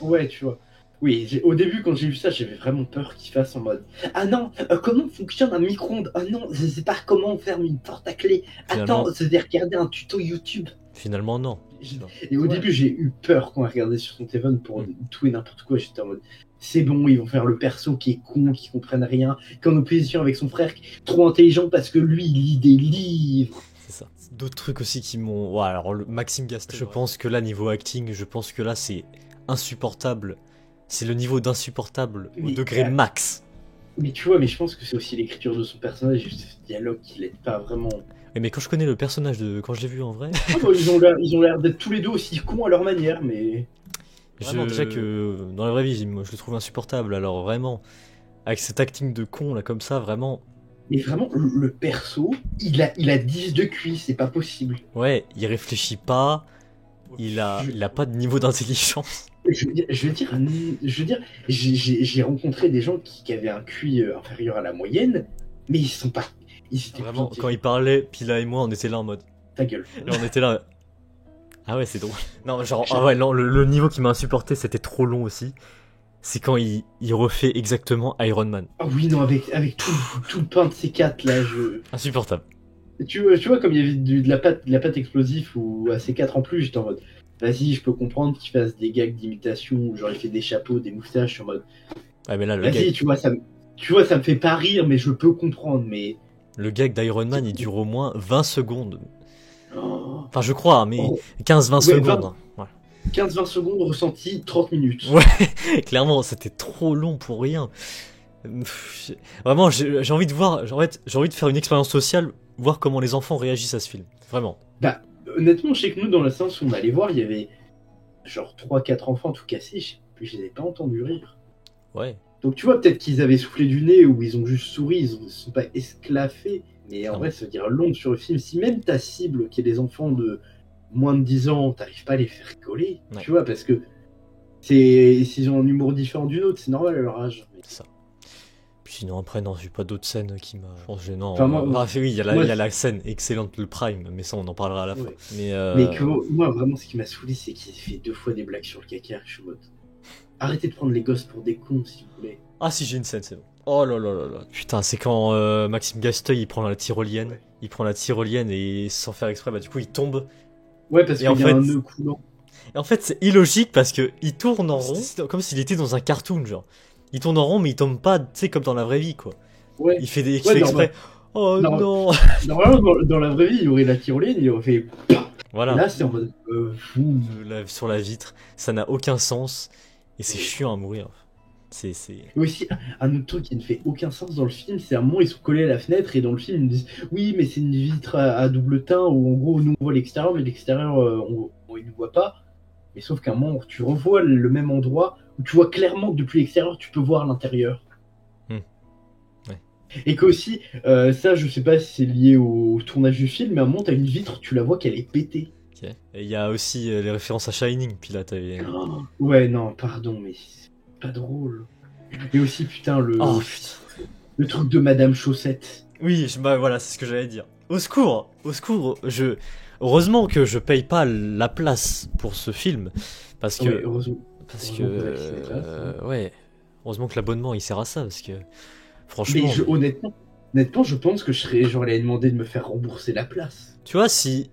Ouais, tu vois. Oui, au début, quand j'ai vu ça, j'avais vraiment peur qu'il fasse en mode ah non, comment fonctionne un micro-ondes? Ah non, je sais pas comment faire une porte à clé. Finalement, Attends, je vais regarder un tuto YouTube. finalement, non. Et au début, j'ai eu peur quand on regardait sur son téléphone pour tout et n'importe quoi. J'étais en mode c'est bon, ils vont faire le perso qui est con, qui comprenne rien, qu'en opposition avec son frère, qui est trop intelligent parce que lui, il lit des livres. C'est ça. D'autres trucs aussi qui m'ont. Ouais, alors le Maxime Gaston. Je pense que là, niveau acting, je pense que là, c'est insupportable. C'est le niveau d'insupportable au Mais, degré max. Mais tu vois, mais je pense que c'est aussi l'écriture de son personnage et ce dialogue qui l'aide pas vraiment. Mais quand je connais le personnage de. Quand je l'ai vu en vrai. Ah bah, ils ont l'air d'être tous les deux aussi cons à leur manière, mais. Vraiment, déjà que dans la vraie vie, moi, je le trouve insupportable. Alors vraiment, avec cet acting de con là, comme ça, vraiment. Mais vraiment, le perso, il a 10 de QI, c'est pas possible. Ouais, il réfléchit pas. Il a pas de niveau d'intelligence. Je veux dire, j'ai rencontré des gens qui avaient un QI inférieur à la moyenne, mais ils sont pas. Ils étaient Vraiment, plus quand il parlait, Pila et moi, on était là en mode. ta gueule. Et on était là. Ah ouais, c'est drôle. Non, genre, ah ouais, non, le niveau qui m'a insupporté, c'était trop long aussi. C'est quand il refait exactement Iron Man. Ah oui, non, avec tout le pain de C4 là, Insupportable. Tu vois, comme il y avait de la pâte explosive ou à C4 en plus, j'étais en mode. Vas-y, je peux comprendre qu'il fasse des gags d'imitation, ou genre il fait des chapeaux, des moustaches, je suis en mode. Ouais, mais là, Vas-y, tu vois, ça me fait pas rire, mais je peux comprendre, mais. le gag d'Iron Man, il dure au moins 20 secondes. Oh. Enfin, je crois, mais Oh. 15-20 Ouais, secondes. Ouais. 15-20 secondes ressenti, 30 minutes. Ouais, clairement, c'était trop long pour rien. Vraiment, j'ai envie de voir, en fait, j'ai envie de faire une expérience sociale, voir comment les enfants réagissent à ce film. Vraiment. Bah, honnêtement, je sais que nous, dans la séance où on allait voir, il y avait genre 3-4 enfants tout cassés, puis je les ai pas entendus rire. Ouais. Donc tu vois, peut-être qu'ils avaient soufflé du nez ou ils ont juste souri, ils ne sont pas esclaffés. Mais en Non. vrai, ça veut dire long sur le film. Si même ta cible, qui est des enfants de moins de 10 ans, t'arrives pas à les faire rigoler, Ouais. tu vois, parce que s'ils ont un humour différent du nôtre, c'est normal à leur âge. C'est ça. Puis sinon, après, non, j'ai pas d'autres scènes qui m'a. Je pense gênant. Enfin, moi, oui, il y a moi, la scène excellente, le Prime, mais ça, on en parlera à la fin. Ouais. Mais, Mais que, moi, vraiment, ce qui m'a saoulé, c'est qu'ils aient fait 2 fois des blagues sur le caca. Je suis en mode. Arrêtez de prendre les gosses pour des cons, s'il vous plaît. Ah, si, j'ai une scène, c'est bon. Oh là là là là. Putain, c'est quand Maxime Gasteuil, il prend la tyrolienne. Ouais. Il prend la tyrolienne et sans faire exprès, bah, du coup, il tombe. Ouais, parce Et qu'il en y a fait- un nœud coulant. Et en fait, c'est illogique parce que il tourne en rond, c'est comme s'il était dans un cartoon, genre. Il tourne en rond, mais il tombe pas, tu sais, comme dans la vraie vie, quoi. Ouais. Il fait Ouais, exprès. Oh Non. non. Normalement, dans la vraie vie, il aurait la tyrolienne, il aurait fait. Voilà. Là, c'est en mode. Fou. Sur la vitre, ça n'a aucun sens et c'est chiant à mourir. C'est. Mais aussi, un autre truc qui ne fait aucun sens dans le film, c'est à un moment, ils sont collés à la fenêtre et dans le film, ils me disent oui, mais c'est une vitre à double teint où en gros, nous on voit l'extérieur, mais l'extérieur, on ne voit pas. Mais sauf qu'à un moment, tu revois le même endroit où tu vois clairement que depuis l'extérieur, tu peux voir l'intérieur. Ouais. Et qu'aussi, ça, je sais pas si c'est lié au tournage du film, mais à un moment, t'as une vitre, tu la vois qu'elle est pétée. Ok. Et il y a aussi les références à Shining. Puis là, t'avais. Oh, ouais, non, pardon, mais c'est pas drôle. Et aussi, putain, Oh putain. le truc de Madame Chaussette. Oui, bah voilà, c'est ce que j'allais dire. Au secours, heureusement que je paye pas la place pour ce film, parce que, Ouais, heureusement. parce heureusement que, que vous avez ces places, ouais, heureusement que l'abonnement il sert à ça, parce que, franchement, Mais honnêtement, je pense que j'aurais demandé de me faire rembourser la place. tu vois, si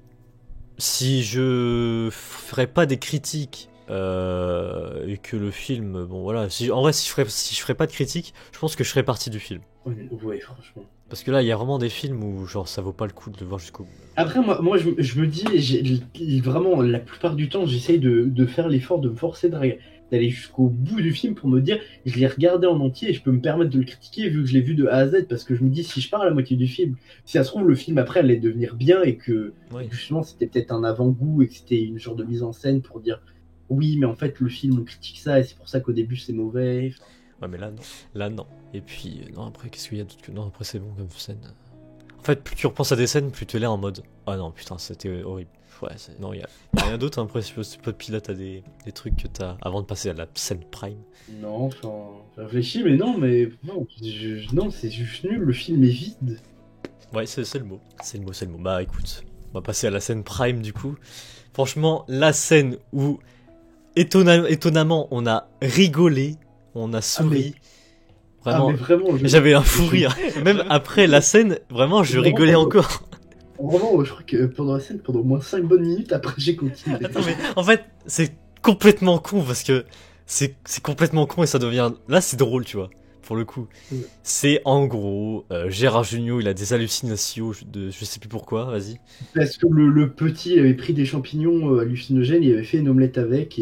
je ferais pas des critiques Et que le film, bon voilà, en vrai si je ferais pas de critique, je pense que je serais parti du film. Ouais, franchement. Parce que là, il y a vraiment des films où genre ça vaut pas le coup de le voir jusqu'au bout. Après, moi je me dis, vraiment, la plupart du temps, j'essaye de faire l'effort de me forcer d'aller jusqu'au bout du film pour me dire, je l'ai regardé en entier et je peux me permettre de le critiquer vu que je l'ai vu de A à Z. Parce que je me dis, si je pars à la moitié du film, si ça se trouve, le film après allait devenir bien et que Oui. justement c'était peut-être un avant-goût et que c'était une genre de mise en scène pour dire, oui, mais en fait, le film, on critique ça et c'est pour ça qu'au début c'est mauvais. Ouais, mais là, non. Là, non. Et puis, non, après, qu'est-ce qu'il y a d'autre que. Non, après, c'est bon comme scène. En fait, plus tu repenses à des scènes, plus tu l'es en mode. Ah non, putain, c'était horrible. Ouais, non, il y a rien d'autre. Hein. Après, si pas de pilote, t'as des trucs que t'as avant de passer à la scène prime. Non, enfin, je réfléchis, mais non, non, c'est juste nul, le film est vide. Ouais, c'est le mot. C'est le mot. Bah, écoute, on va passer à la scène prime du coup. Franchement, la scène où, étonnamment, on a rigolé, on a souri. Vraiment, mais vraiment j'avais un fou rire. Même après la scène, vraiment, je rigolais encore. Vraiment, je crois que pendant la scène, pendant au moins 5 bonnes minutes, après j'ai continué. Attends, mais en fait, c'est complètement con parce que c'est complètement con et ça devient. Là, c'est drôle, tu vois, pour le coup. Ouais. C'est en gros, Gérard Jugnot, il a des hallucinations de je sais plus pourquoi, vas-y. Parce que le petit avait pris des champignons hallucinogènes, il avait fait une omelette avec,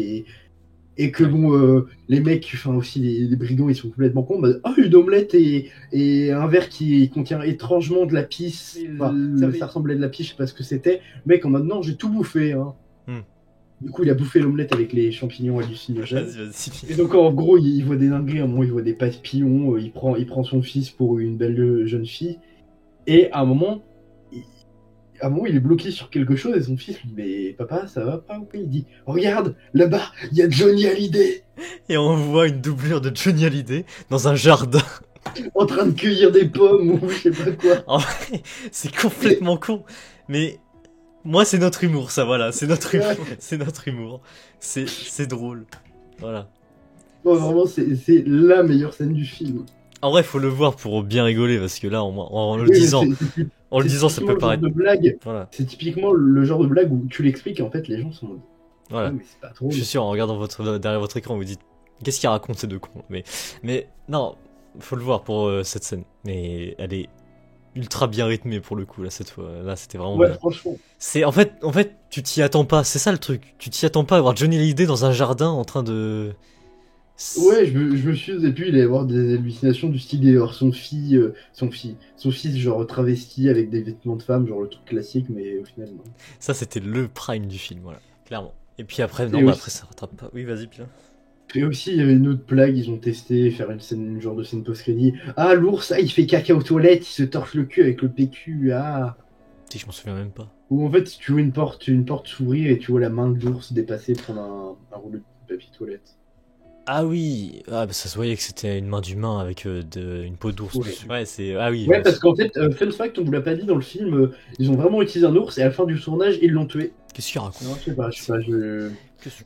et que bon, les mecs, enfin aussi les brigands, ils sont complètement cons. Bah, oh, une omelette et un verre qui contient étrangement de la pisse. Enfin, ça ressemblait de la pisse, je sais pas ce que c'était. Le mec en mode non, j'ai tout bouffé. Hein. Du coup, il a bouffé l'omelette avec les champignons hallucinogènes. Vas-y. Et donc, en gros, il voit des dingueries. À un moment, il voit des papillons. Il prend son fils pour une belle jeune fille. Et à un moment, il est bloqué sur quelque chose. Et son fils lui dit, mais papa, ça va pas ou quoi? Il dit, regarde, là-bas, il y a Johnny Hallyday. Et on voit une doublure de Johnny Hallyday dans un jardin. En train de cueillir des pommes ou je sais pas quoi. En vrai, c'est complètement con. Mais moi, c'est notre humour, ça, voilà. C'est notre humour. C'est notre humour. C'est drôle. Voilà. Bon, vraiment, c'est la meilleure scène du film. En vrai, faut le voir pour bien rigoler, parce que là, en le disant, ça peut paraître. Voilà. C'est typiquement le genre de blague où tu l'expliques et en fait, les gens sont. Voilà. Ah, mais c'est pas drôle. Je suis sûr, en regardant derrière votre écran, vous dites, qu'est-ce qu'il raconte ces deux cons? Mais non, faut le voir pour cette scène. Mais elle est ultra bien rythmée pour le coup, là, cette fois. Là, c'était vraiment bien. Franchement. C'est, en fait, tu t'y attends pas. C'est ça le truc. Tu t'y attends pas à voir Johnny Hallyday dans un jardin en train de. Ouais, je me suis dit, et puis il allait avoir des hallucinations du style d'avoir son fils genre travesti avec des vêtements de femme, genre le truc classique, mais au final non. Ça c'était le prime du film, voilà, clairement. Et puis après, non, bah après ça rattrape pas. Oui, vas-y, Pila. Et aussi, il y avait une autre blague, ils ont testé, faire une genre de scène post-crédit. Ah, l'ours, il fait caca aux toilettes, il se torche le cul avec le PQ, ah. Je m'en souviens même pas. Ou en fait, tu vois une porte s'ouvrir et tu vois la main de l'ours dépasser prendre un rouleau de papier toilette. Ah oui, bah ça se voyait que c'était une main d'humain avec une peau d'ours dessus. Ouais, c'est. Ah oui. Ouais, parce qu'en fait, fun fact, on vous l'a pas dit dans le film, ils ont vraiment utilisé un ours et à la fin du tournage, ils l'ont tué. Qu'est-ce qu'il raconte? Non, je sais pas,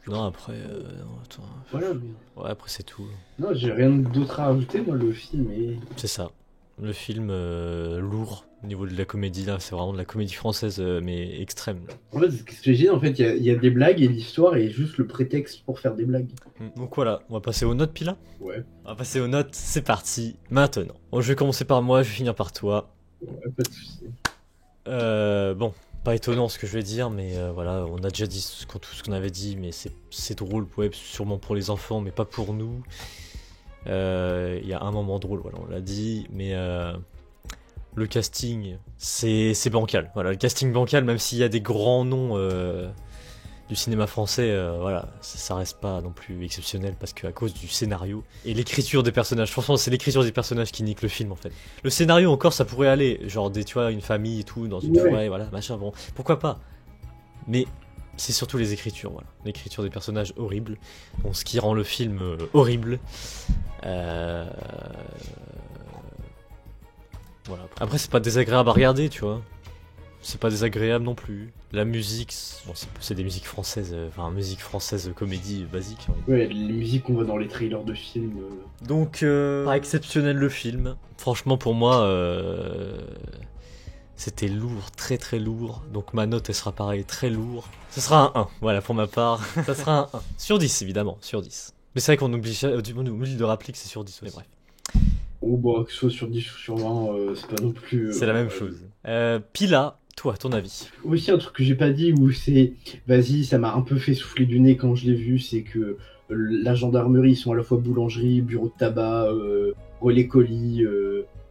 Non, après. Non, attends. Voilà. Ouais, après c'est tout. Non, j'ai rien d'autre à rajouter, moi, le film est. C'est ça. Le film lourd au niveau de la comédie, là, c'est vraiment de la comédie française, mais extrême. En fait, ce que j'ai dit, en fait, il y a des blagues et l'histoire est juste le prétexte pour faire des blagues. Donc voilà, on va passer aux notes, Pila. Ouais. On va passer aux notes, c'est parti, maintenant. Bon, je vais commencer par moi, je vais finir par toi. Ouais, pas de soucis. Bon, pas étonnant ce que je vais dire, mais voilà, on a déjà dit tout ce qu'on avait dit, mais c'est drôle, ouais, sûrement pour les enfants, mais pas pour nous. Il y a un moment drôle, voilà, on l'a dit, mais le casting, c'est bancal. Voilà, le casting bancal, même s'il y a des grands noms du cinéma français, voilà, ça reste pas non plus exceptionnel parce qu'à cause du scénario et l'écriture des personnages. Franchement, c'est l'écriture des personnages qui nique le film en fait. Le scénario encore, ça pourrait aller, genre tu vois, une famille et tout dans une forêt, voilà, machin, bon, pourquoi pas. Mais c'est surtout les écritures, voilà. L'écriture des personnages horrible. Bon, ce qui rend le film horrible. Voilà. Après, c'est pas désagréable à regarder, tu vois. C'est pas désagréable non plus. La musique, bon, c'est des musiques françaises, enfin, musique française comédie basique. Hein. Ouais, les musiques qu'on voit dans les trailers de films. Donc, pas exceptionnel le film. Franchement, pour moi, C'était lourd, très très lourd. Donc ma note, elle sera pareil, très lourd. Ce sera un 1, voilà, pour ma part. Ça sera un 1. Sur 10, évidemment, sur 10. Mais c'est vrai qu'on oublie, on oublie de rappeler que c'est sur 10, mais bref. Oh, bah, que ce soit sur 10 ou sur 20, c'est pas non plus. C'est la même chose. Pila, toi, ton avis? Aussi, un truc que j'ai pas dit, où c'est. Vas-y, ça m'a un peu fait souffler du nez quand je l'ai vu, c'est que la gendarmerie, ils sont à la fois boulangerie, bureau de tabac, relais colis,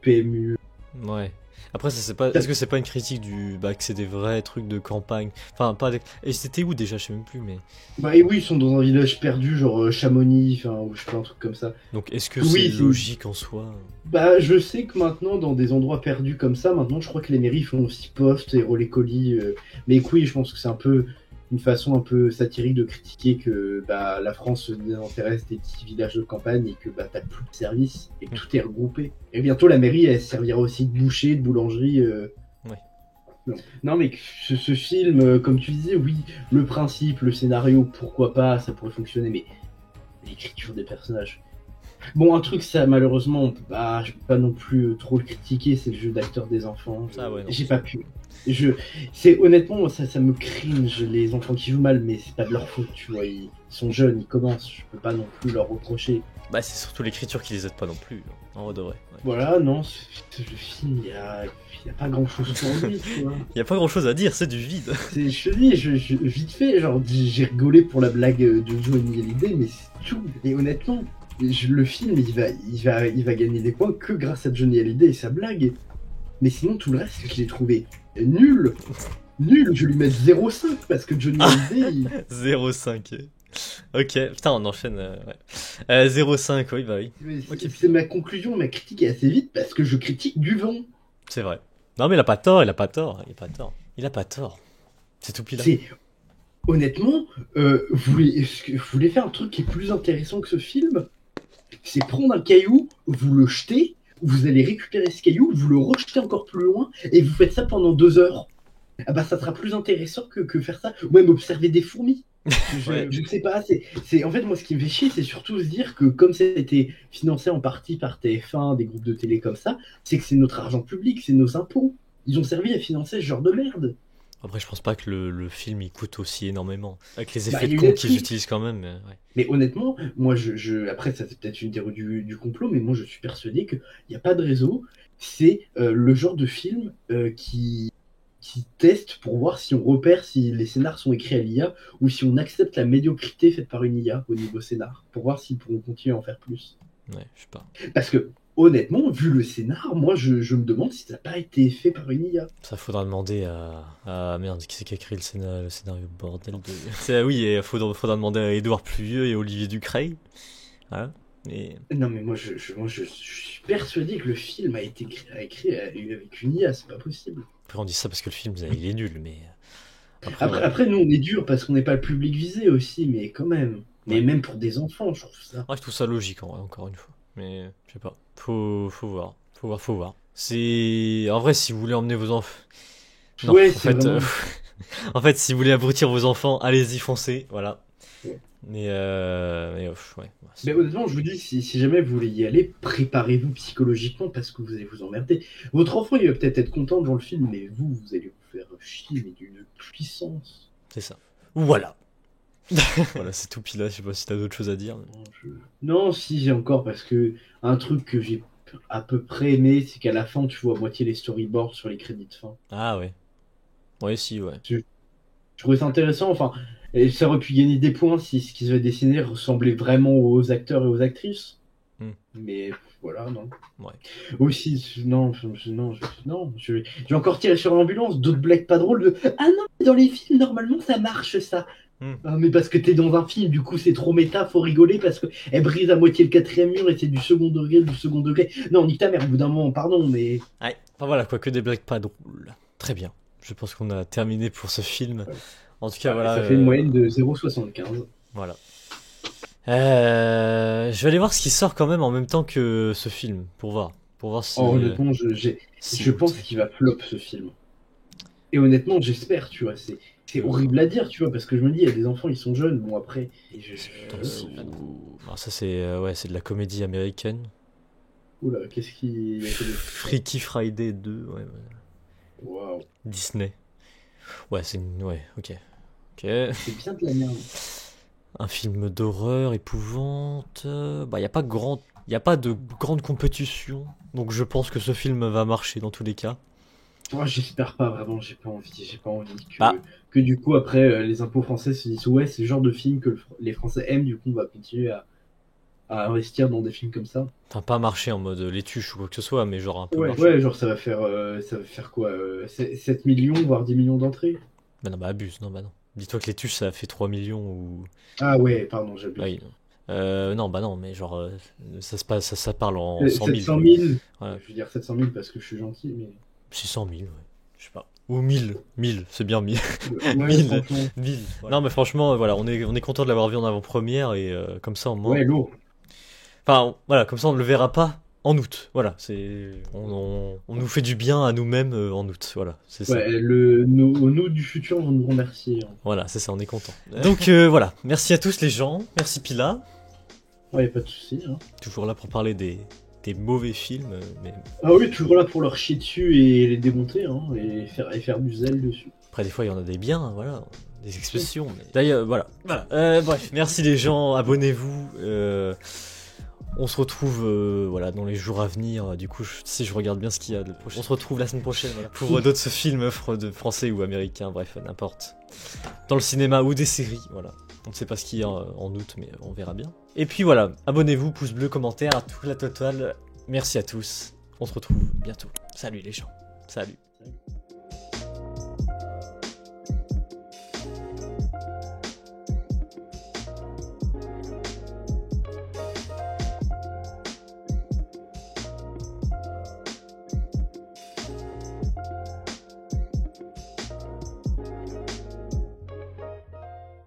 PMU. Ouais. Après, ça, c'est pas. Est-ce que c'est pas une critique du. Bah, que c'est des vrais trucs de campagne? Enfin, pas des. Et c'était où déjà? Je sais même plus, mais. Bah, et oui, ils sont dans un village perdu, genre Chamonix, enfin, ou je sais pas, un truc comme ça. Donc, est-ce que Oui, c'est logique en soi? Bah, je sais que maintenant, dans des endroits perdus comme ça, maintenant, je crois que les mairies font aussi poste et relais colis. Mais oui, je pense que c'est un peu une façon un peu satirique de critiquer que bah, la France se désintéresse des petits villages de campagne et que bah, t'as plus de services et que tout est regroupé. Et bientôt, la mairie, elle servira aussi de boucher, de boulangerie. Ouais. Non, mais ce film, comme tu disais, oui, le principe, le scénario, pourquoi pas, ça pourrait fonctionner, mais l'écriture des personnages. Bon, un truc, ça, malheureusement, je peux pas non plus trop le critiquer, c'est le jeu d'acteur des enfants. Ah ouais, non. J'ai pas pu. C'est honnêtement, ça me cringe, les enfants qui jouent mal, mais c'est pas de leur faute, tu vois. Ils sont jeunes, ils commencent, je peux pas non plus leur reprocher. Bah, c'est surtout l'écriture qui les aide pas non plus, en vrai de vrai. Ouais. Voilà, non, le film, il y a pas grand chose pour lui, tu vois. Y a pas grand chose à dire, c'est du vide. Je te dis, vite fait, genre, j'ai rigolé pour la blague de Johnny Hallyday, mais c'est tout. Et honnêtement, le film, il va gagner des points que grâce à Johnny Hallyday et sa blague. Mais sinon, tout le reste, je l'ai trouvé nul. Nul, je lui mets 0,5 parce que Johnny Hallyday. 0,5. Ok, putain, on enchaîne. Ouais. 0,5, oui, bah oui. Okay. C'est ma conclusion, ma critique est assez vite parce que je critique du vent. C'est vrai. Non, mais il a pas tort, il a pas tort. Il a pas tort. C'est tout pile. Honnêtement, vous voulez faire un truc qui est plus intéressant que ce film? C'est prendre un caillou, vous le jetez, vous allez récupérer ce caillou, vous le rejetez encore plus loin, et vous faites ça pendant 2 heures. Ah bah ça sera plus intéressant que faire ça, ou même observer des fourmis. Je ne sais pas, en fait moi ce qui me fait chier c'est surtout se dire que comme ça a été financé en partie par TF1, des groupes de télé comme ça, c'est que c'est notre argent public, c'est nos impôts. Ils ont servi à financer ce genre de merde. Après, je pense pas que le film il coûte aussi énormément. Avec les effets de con qu'ils utilisent quand même. Ouais. Mais honnêtement, moi, après, ça c'est peut-être une théorie du complot, mais moi je suis persuadé qu'il n'y a pas de réseau. C'est le genre de film qui teste pour voir si on repère si les scénars sont écrits à l'IA ou si on accepte la médiocrité faite par une IA au niveau scénar, pour voir s'ils pourront continuer à en faire plus. Ouais, je sais pas. Parce que honnêtement, vu le scénar, moi je me demande si ça n'a pas été fait par une IA. Ça faudra demander à merde, qui c'est qui a écrit le scénario bordel de. Oui, et faudra demander à Édouard Pluvieux et Olivier Ducreil. Voilà. Et... Non mais moi je suis persuadé que le film a été écrit avec une IA, c'est pas possible. Après on dit ça parce que le film il est nul, mais. Après nous on est dur parce qu'on n'est pas le public visé aussi, mais quand même. Mais même pour des enfants, je trouve ça. Ouais, je trouve ça logique encore une fois. Mais je sais pas. Faut voir. Faut voir. C'est. En vrai, si vous voulez emmener vos enfants. Non, ouais, vraiment... en fait, si vous voulez abrutir vos enfants, allez-y, foncez. Voilà. Ouais. Mais ouais. Mais honnêtement, je vous dis, si jamais vous voulez y aller, préparez-vous psychologiquement parce que vous allez vous emmerder. Votre enfant, il va peut-être être content devant le film, mais vous allez vous faire chier, mais d'une puissance. C'est ça. Voilà. Voilà, c'est tout pile. Je sais pas si t'as d'autres choses à dire. Non, si j'ai encore, parce que un truc que j'ai à peu près aimé, c'est qu'à la fin, tu vois à moitié les storyboards sur les crédits de fin. Ah ouais. Ouais, si, ouais. Je trouvais ça intéressant, enfin, et ça aurait pu gagner des points si ce qu'ils avaient dessiné ressemblait vraiment aux acteurs et aux actrices. Mais voilà, non. Ouais. Aussi, je vais encore tirer sur l'ambulance, d'autres blagues pas drôles de « Ah non, dans les films, normalement, ça marche, ça !» Ah, mais parce que t'es dans un film, du coup c'est trop méta, faut rigoler parce que elle brise à moitié le 4e mur et c'est du second degré. Non, nique ta mère, au bout d'un moment, pardon, mais... Ouais, enfin voilà quoi, que des blagues pas drôles. Très bien, je pense qu'on a terminé pour ce film. Ouais. En tout cas, voilà. Ça fait une moyenne de 0,75. Voilà. Je vais aller voir ce qui sort quand même en même temps que ce film, pour voir si... honnêtement, je pense qu'il va flop ce film. Et honnêtement, j'espère, tu vois, c'est horrible à dire, tu vois, parce que je me dis, il y a des enfants, ils sont jeunes, bon après... Alors ça c'est c'est de la comédie américaine. Oula, qu'est-ce qui... Freaky Friday 2, ouais. Waouh. Disney. Ouais, c'est une... Ouais, ok. Ok. C'est bien de la merde. Un film d'horreur, épouvante... Bah, y a pas grand... Y a pas de grande compétition. Donc je pense que ce film va marcher dans tous les cas. Moi, j'espère pas vraiment, j'ai pas envie Bah, que du coup, après, les impôts français se disent, ouais, c'est le genre de film que les Français aiment, du coup, on va continuer à investir dans des films comme ça. enfin, pas marcher en mode les tuches ou quoi que ce soit, mais genre un peu Ouais, marcher. ouais, genre, ça va faire quoi 7 millions, voire 10 millions d'entrées? Bah non, bah abuse, non, bah non. Dis-toi que les tuches ça a fait 3 millions ou... Ah ouais, pardon, Ah j'abuse. oui. Non, bah non, mais genre, ça se passe, ça parle en 100 000, 700 quoi. 000, Voilà. je veux dire 700 000 parce que je suis gentil, mais... 600 000, ouais. Je sais pas. Ou 1000, 1000, c'est bien 1000. Ouais, 1000, franchement. 1000. Voilà. Non, mais franchement, voilà, on est content de l'avoir vu en avant-première et comme ça, au moins. Ouais, lourd. Enfin, voilà, comme ça, on ne le verra pas en août. Voilà, c'est. On nous fait du bien à nous-mêmes en août. Voilà, c'est ça. Ouais, nous du futur vont nous remercier, hein. Voilà, c'est ça, on est content. Donc voilà, merci à tous les gens. Merci Pila. Ouais, pas de soucis, hein. Toujours là pour parler des mauvais films, mais Ah oui, toujours là pour leur chier dessus et les démonter, hein, et faire du zèle dessus. après, des fois, il y en a des biens, voilà, des expressions. Mais... D'ailleurs, voilà. Bref, merci les gens, abonnez-vous. On se retrouve voilà, dans les jours à venir. Du coup, si je regarde bien ce qu'il y a de prochain. On se retrouve la semaine prochaine voilà, pour d'autres films de français ou américains, bref, n'importe. Dans le cinéma ou des séries, voilà. On ne sait pas ce qu'il y a en août, mais on verra bien. Et puis voilà, abonnez-vous, pouce bleu, commentaire, à tout la totale. Merci à tous. On se retrouve bientôt. Salut les gens. Salut.